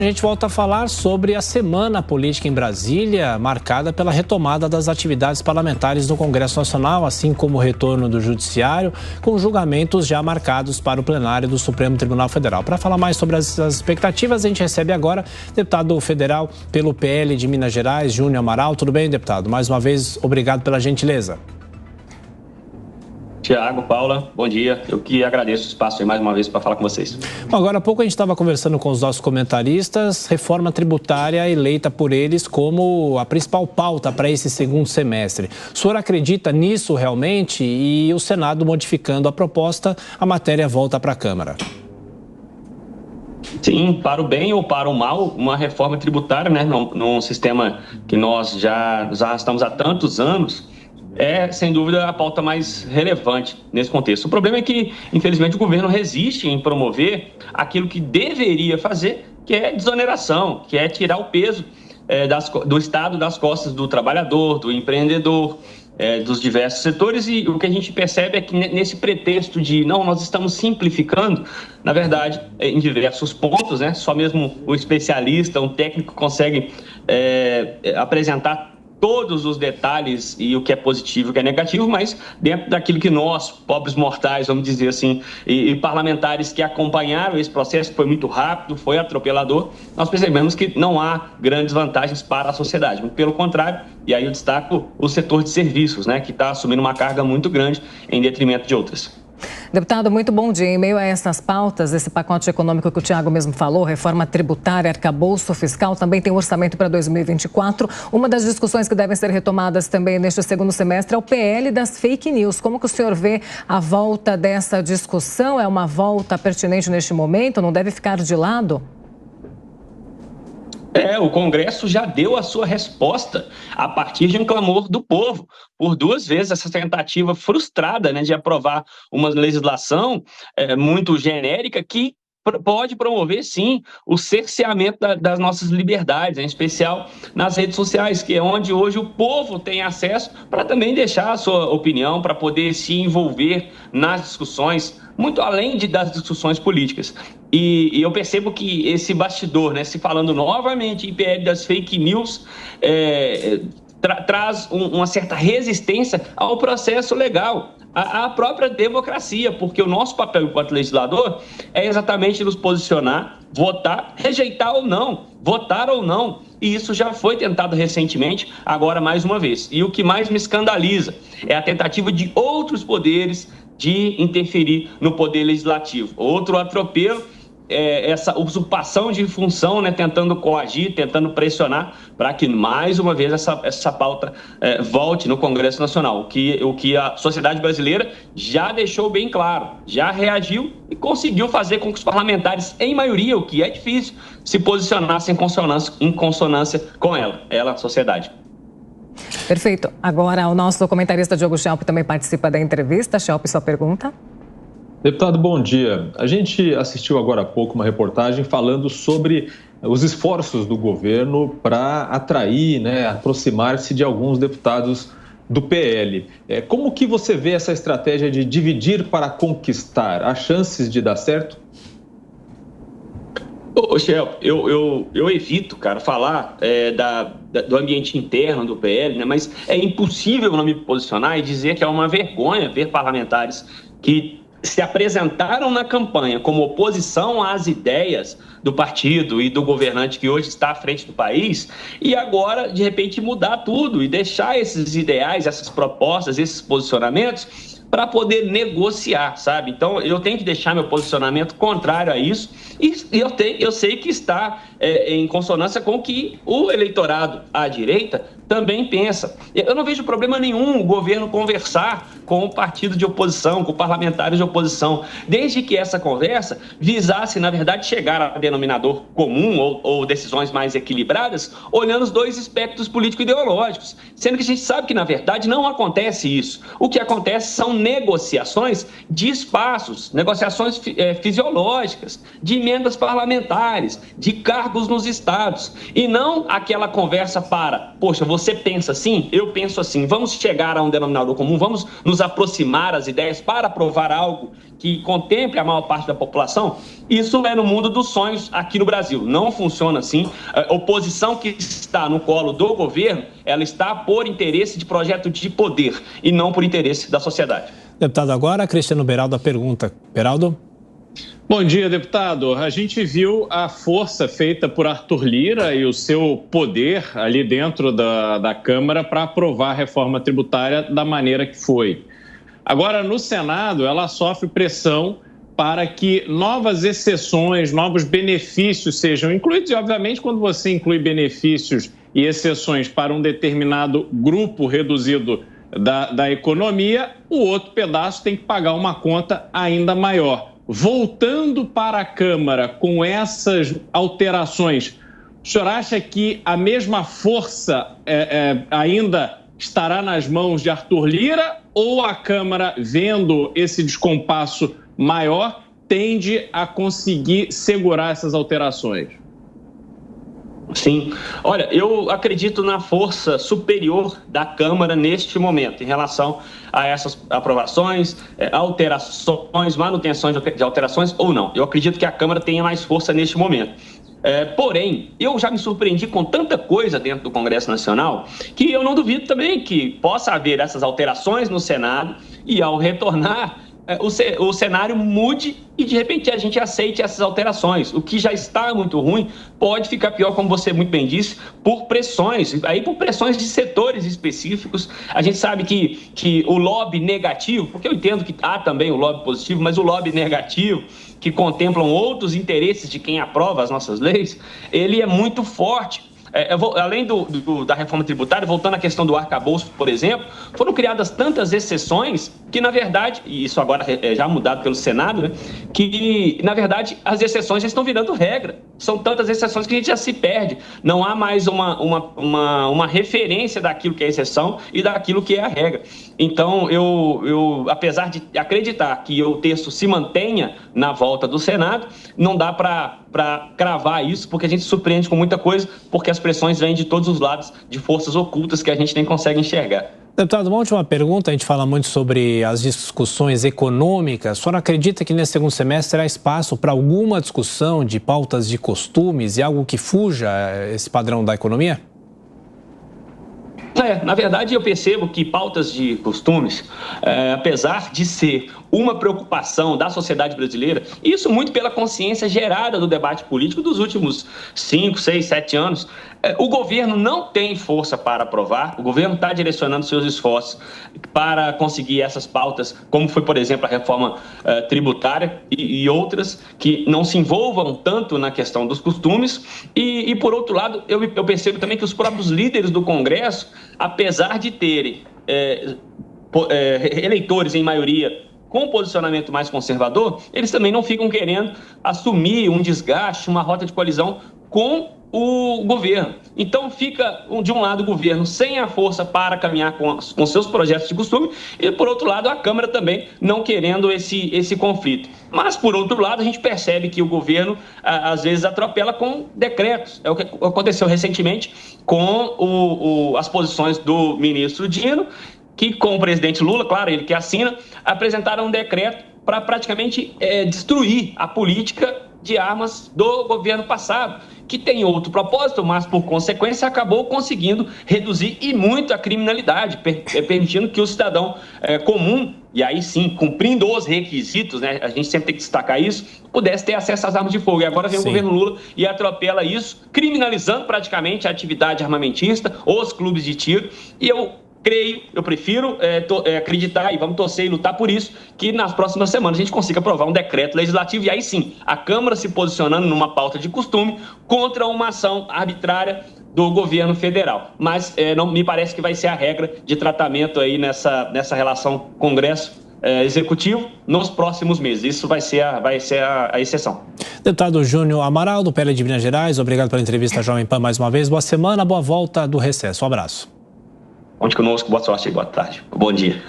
A gente volta a falar sobre a semana política em Brasília, marcada pela retomada das atividades parlamentares no Congresso Nacional, assim como o retorno do Judiciário, com julgamentos já marcados para o plenário do Supremo Tribunal Federal. Para falar mais sobre as expectativas, a gente recebe agora o deputado federal pelo PL de Minas Gerais, Júnior Amaral. Tudo bem, deputado? Mais uma vez, obrigado pela gentileza. Tiago, Paula, bom dia. Eu que agradeço o espaço aí mais uma vez para falar com vocês. Bom, agora há pouco a gente estava conversando com os nossos comentaristas, reforma tributária eleita por eles como a principal pauta para esse segundo semestre. O senhor acredita nisso realmente? E o Senado modificando a proposta, a matéria volta para a Câmara. Sim, para o bem ou para o mal, uma reforma tributária, né, num sistema que nós já estamos há tantos anos, é, sem dúvida, a pauta mais relevante nesse contexto. O problema é que, infelizmente, o governo resiste em promover aquilo que deveria fazer, que é desoneração, que é tirar o peso do Estado das costas do trabalhador, do empreendedor, dos diversos setores. E o que a gente percebe é que nesse pretexto de, não, nós estamos simplificando, na verdade, em diversos pontos, né? Só mesmo o especialista, um técnico consegue apresentar todos os detalhes e o que é positivo e o que é negativo, mas dentro daquilo que nós, pobres mortais, vamos dizer assim, e parlamentares que acompanharam esse processo, que foi muito rápido, foi atropelador, nós percebemos que não há grandes vantagens para a sociedade. Pelo contrário, e aí eu destaco o setor de serviços, né, que está assumindo uma carga muito grande em detrimento de outras. Deputado, muito bom dia. Em meio a essas pautas, esse pacote econômico que o Tiago mesmo falou, reforma tributária, arcabouço fiscal, também tem um orçamento para 2024. Uma das discussões que devem ser retomadas também neste segundo semestre é o PL das fake news. Como que o senhor vê a volta dessa discussão? É uma volta pertinente neste momento? Não deve ficar de lado? O Congresso já deu a sua resposta a partir de um clamor do povo. Por duas vezes, essa tentativa frustrada, né, de aprovar uma legislação muito genérica que pode promover, sim, o cerceamento das nossas liberdades, em especial nas redes sociais, que é onde hoje o povo tem acesso para também deixar a sua opinião, para poder se envolver nas discussões, muito além das discussões políticas. E eu percebo que esse bastidor, né, se falando novamente em PL das fake news, traz uma certa resistência ao processo legal, à própria democracia, porque o nosso papel enquanto legislador é exatamente nos posicionar, votar, rejeitar ou não, votar ou não, e isso já foi tentado recentemente, agora mais uma vez. E o que mais me escandaliza é a tentativa de outros poderes de interferir no poder legislativo. Outro atropelo, essa usurpação de função, né, tentando coagir, tentando pressionar para que, mais uma vez, essa pauta volte no Congresso Nacional. O que a sociedade brasileira já deixou bem claro, já reagiu e conseguiu fazer com que os parlamentares, em maioria, o que é difícil, se posicionassem em consonância com ela, a sociedade. Perfeito. Agora, o nosso comentarista Diogo Schelp também participa da entrevista. Schelp, sua pergunta? Deputado, bom dia. A gente assistiu agora há pouco uma reportagem falando sobre os esforços do governo para atrair, né, aproximar-se de alguns deputados do PL. Como que você vê essa estratégia de dividir para conquistar? Há chances de dar certo? Ô, Shel, eu evito, cara, falar do ambiente interno do PL, né? Mas é impossível não me posicionar e dizer que é uma vergonha ver parlamentares que se apresentaram na campanha como oposição às ideias do partido e do governante que hoje está à frente do país, e agora, de repente, mudar tudo e deixar esses ideais, essas propostas, esses posicionamentos para poder negociar, sabe? Então, eu tenho que deixar meu posicionamento contrário a isso e eu sei que está em consonância com o que o eleitorado à direita também pensa. Eu não vejo problema nenhum o governo conversar com o partido de oposição, com parlamentares de oposição, desde que essa conversa visasse, na verdade, chegar a denominador comum ou decisões mais equilibradas, olhando os dois espectros político-ideológicos, sendo que a gente sabe que, na verdade, não acontece isso. O que acontece são negociações de espaços, negociações fisiológicas, de emendas parlamentares, de cargos nos estados, e não aquela conversa para, poxa, você pensa assim, eu penso assim, vamos chegar a um denominador comum, vamos nos aproximar as ideias para aprovar algo que contemple a maior parte da população. Isso é no mundo dos sonhos aqui no Brasil. Não funciona assim. A oposição que está no colo do governo, ela está por interesse de projeto de poder e não por interesse da sociedade. Deputado, agora Cristiano Beraldo, a pergunta. Beraldo? Bom dia, deputado. A gente viu a força feita por Arthur Lira e o seu poder ali dentro da Câmara para aprovar a reforma tributária da maneira que foi. Agora, no Senado, ela sofre pressão para que novas exceções, novos benefícios sejam incluídos. E, obviamente, quando você inclui benefícios e exceções para um determinado grupo reduzido da economia, o outro pedaço tem que pagar uma conta ainda maior. Voltando para a Câmara com essas alterações, o senhor acha que a mesma força ainda estará nas mãos de Arthur Lira ou a Câmara, vendo esse descompasso maior, tende a conseguir segurar essas alterações? Sim. Olha, eu acredito na força superior da Câmara neste momento, em relação a essas aprovações, alterações, manutenções de alterações ou não. Eu acredito que a Câmara tenha mais força neste momento. Porém, eu já me surpreendi com tanta coisa dentro do Congresso Nacional que eu não duvido também que possa haver essas alterações no Senado e, ao retornar, o cenário mude e, de repente, a gente aceite essas alterações. O que já está muito ruim pode ficar pior, como você muito bem disse, por pressões de setores específicos. A gente sabe que o lobby negativo, porque eu entendo que há também o lobby positivo, mas o lobby negativo, que contemplam outros interesses de quem aprova as nossas leis, ele é muito forte. Além da reforma tributária, voltando à questão do arcabouço, por exemplo, foram criadas tantas exceções que, na verdade, e isso agora é já mudado pelo Senado, né, que, na verdade, as exceções já estão virando regra. São tantas exceções que a gente já se perde. Não há mais uma referência daquilo que é exceção e daquilo que é a regra. Então, eu apesar de acreditar que o texto se mantenha na volta do Senado, não dá para cravar isso, porque a gente se surpreende com muita coisa, porque as pressões vêm de todos os lados, de forças ocultas que a gente nem consegue enxergar. Deputado, uma última pergunta. A gente fala muito sobre as discussões econômicas. O senhor acredita que nesse segundo semestre terá espaço para alguma discussão de pautas de costumes e algo que fuja esse padrão da economia? Na verdade, eu percebo que pautas de costumes, apesar de ser uma preocupação da sociedade brasileira, isso muito pela consciência gerada do debate político dos últimos 5, 6, 7 anos, o governo não tem força para aprovar, o governo está direcionando seus esforços para conseguir essas pautas, como foi, por exemplo, a reforma tributária e outras que não se envolvam tanto na questão dos costumes. E por outro lado, eu percebo também que os próprios líderes do Congresso, apesar de terem eleitores em maioria com posicionamento mais conservador, eles também não ficam querendo assumir um desgaste, uma rota de colisão com o governo. Então fica, de um lado, o governo sem a força para caminhar com seus projetos de costume e, por outro lado, a Câmara também não querendo esse conflito. Mas, por outro lado, a gente percebe que o governo, às vezes, atropela com decretos. É o que aconteceu recentemente com as posições do ministro Dino, que, com o presidente Lula, claro, ele que assina, apresentaram um decreto para praticamente destruir a política de armas do governo passado, que tem outro propósito, mas, por consequência, acabou conseguindo reduzir e muito a criminalidade, permitindo que o cidadão comum, e aí sim, cumprindo os requisitos, né, a gente sempre tem que destacar isso, pudesse ter acesso às armas de fogo. E agora vem o governo Lula e atropela isso, criminalizando praticamente a atividade armamentista, os clubes de tiro, e eu prefiro acreditar, e vamos torcer e lutar por isso, que nas próximas semanas a gente consiga aprovar um decreto legislativo, e aí sim, a Câmara se posicionando numa pauta de costume contra uma ação arbitrária do governo federal. Mas não me parece que vai ser a regra de tratamento aí nessa relação Congresso-Executivo nos próximos meses. Isso vai ser a exceção. Deputado Júnior Amaral, do PL de Minas Gerais, obrigado pela entrevista à Jovem Pan mais uma vez. Boa semana, boa volta do recesso. Um abraço. Conte conosco, boa sorte e boa tarde. Bom dia.